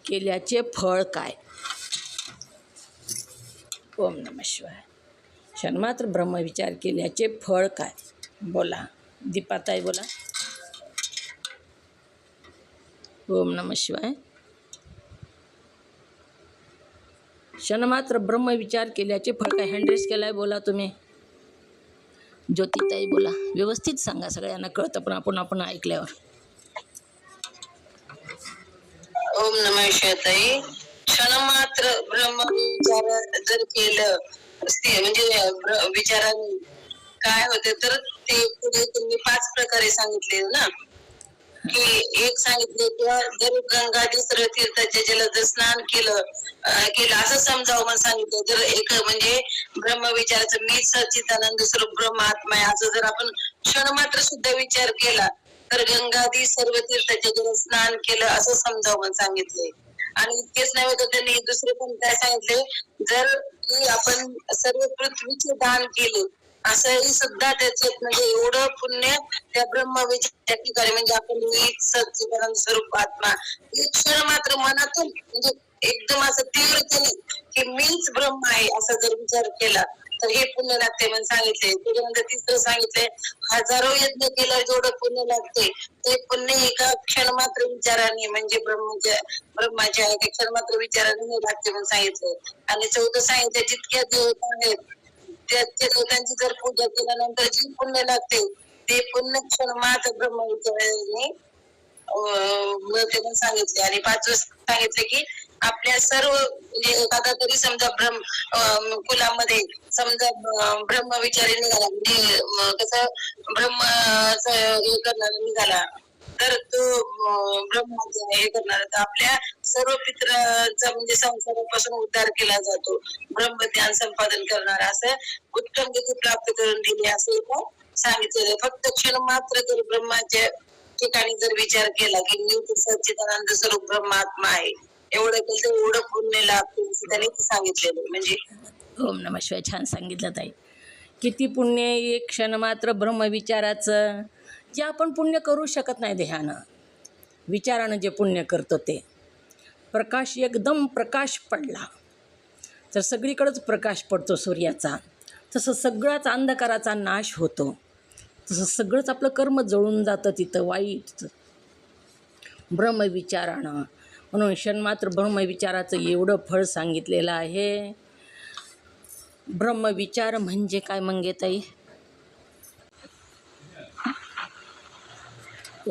केल्याचे फळ काय? ओम नमः शिवाय. क्षणमात्र ब्रह्मविचार केल्याचे फळ काय? बोला दीपाताई, बोला. ओम नमः शिवाय. क्षणमात्र ब्रह्मविचार केल्याचे फळ काय? हँड्रेस केलाय, बोला तुम्ही. ज्योतिताई बोला, व्यवस्थित सांगा, सगळ्यांना कळतं पण आपण ऐकल्यावर. नमः शिवाय ताई. क्षणमात्र ब्रह्मविचार जर केलं म्हणजे विचारांनी काय होते तर ते पुढे तुम्ही 5 प्रकारे सांगितले ना, की एक सांगितले किंवा जर गंगाजी सर्व तीर्थाच्या जलात जर स्नान केलं असं समजावं म्हणून सांगितलं. जर एक म्हणजे ब्रह्मविचाराचं मी सच्चिदानंद स्वरूप ब्रह्मात्मा आहे असं जर आपण क्षणमात्र सुद्धा विचार केला तर गंगादी सर्व तीर्थाच्या जलात स्नान केलं असं समजावं म्हणून सांगितले. आणि इतकेच नव्हे तर त्यांनी दुसरे पण काय सांगितले, जर की आपण सर्व पृथ्वीचे दान केले असंही सुद्धा त्याच्यात म्हणजे एवढं पुण्य त्या ब्रह्मविचार ठिकाणी म्हणजे आपण मी सच्चिदानंद स्वरूप आत्मा एक क्षण मात्र मनातून म्हणजे एकदम असं तीव्रतेने की मीच ब्रह्म आहे असा जर विचार केला तर हे पुण्य लागते म्हणून सांगितले. त्याच्यानंतर तिसरं सांगितलंय, हजारो यज्ञ केल्यावर जेवढं पुण्य लागते ते पुण्य एका क्षणमात्र विचाराने म्हणजे ब्रह्माच्या एका क्षणमात्र विचाराने नाही लागते म्हणून सांगितलं. आणि चौथं सांगितलं, जितक्या देवता आहेत त्या देवतांची जर पूजा केल्यानंतर जी पुण्य लागते ते पुण्य क्षणमात्र ब्रह्मविचाराने मिळते म्हणून सांगितले. आणि 5वं सांगितले की आपल्या सर्व म्हणजे एखादा तरी समजा कुलामध्ये समजा ब्रह्मविचारी निघाला म्हणजे कसं ब्रह्माचं हे करणारा निघाला तर तो ब्रह्माचं हे करणार तर आपल्या सर्व पितरांचा म्हणजे संसारापासून उद्धार केला जातो. ब्रह्मज्ञान संपादन करणार असं उत्तम गती प्राप्त करून दिली असं सांगितलेलं. फक्त क्षण मात्र जर ब्रह्माच्या ठिकाणी जर विचार केला की मी सच्चिदानंद स्वरूप ब्रह्मात्मा आहे एवढं केलं तर एवढं पुण्य लाभते त्यांनी सांगितलेलं. म्हणजे ओम नमः शिवाय. छान सांगितलं ताई. किती पुण्य एक क्षण मात्र ब्रह्मविचाराचं, जे आपण पुण्य करू शकत नाही देहानं, विचारानं जे पुण्य करतो ते. प्रकाश एकदम प्रकाश पडला तर सगळीकडंच प्रकाश पडतो सूर्याचा, तसं सगळाच अंधकाराचा नाश होतो. तसं सगळंच आपलं कर्म जळून जातं तिथं वाईट ब्रह्मविचारानं. म्हणून क्षणमात्र ब्रह्मविचाराचं एवढं फळ सांगितलेलं आहे. ब्रह्मविचार म्हणजे काय मंगेताई?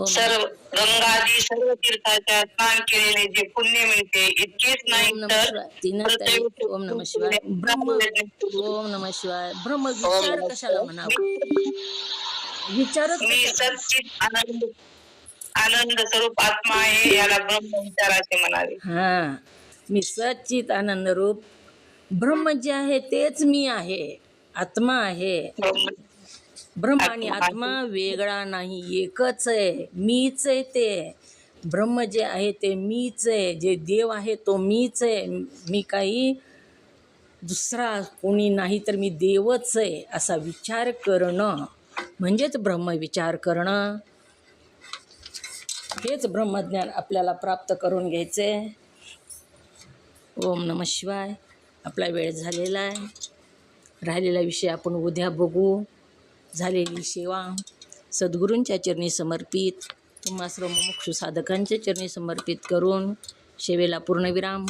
सर्व गंगादी सर्व तीर्थाच्या स्नान केलेले जे पुण्य मिळते इतकेच नाही तर ओम नमः शिवाय. ओम नमः शिवाय. ब्रह्मविचार कशाला म्हणावं? विचारच मी सच्चित आनंद स्वरूप आत्मा आहे याला ब्रह्मविचाराचे म्हणावे. हां, मी सच्चित आनंद रूप ब्रह्म जे आहे तेच मी आहे, आत्मा आहे. ब्रह्म आणि आत्मा वेगळा नाही, एकच आहे, मीच आहे. ते ब्रह्म जे आहे ते मीच आहे, जे देव आहे तो मीच आहे. मी काही दुसरा कोणी नाही तर मी देवच आहे असा विचार करणं म्हणजेच ब्रह्मविचार करणं. हेच ब्रह्मज्ञान आपल्याला प्राप्त करून घ्यायचे. ओम नमः शिवाय. आपला वेळ झालेला आहे. राहिलेला विषय आपण उद्या बघू. झालेली सेवा सद्गुरूंच्या चरणी समर्पित, तुम्हा सर्व मुमुक्षु साधकांच्या चरणी समर्पित करून सेवेला पूर्णविराम.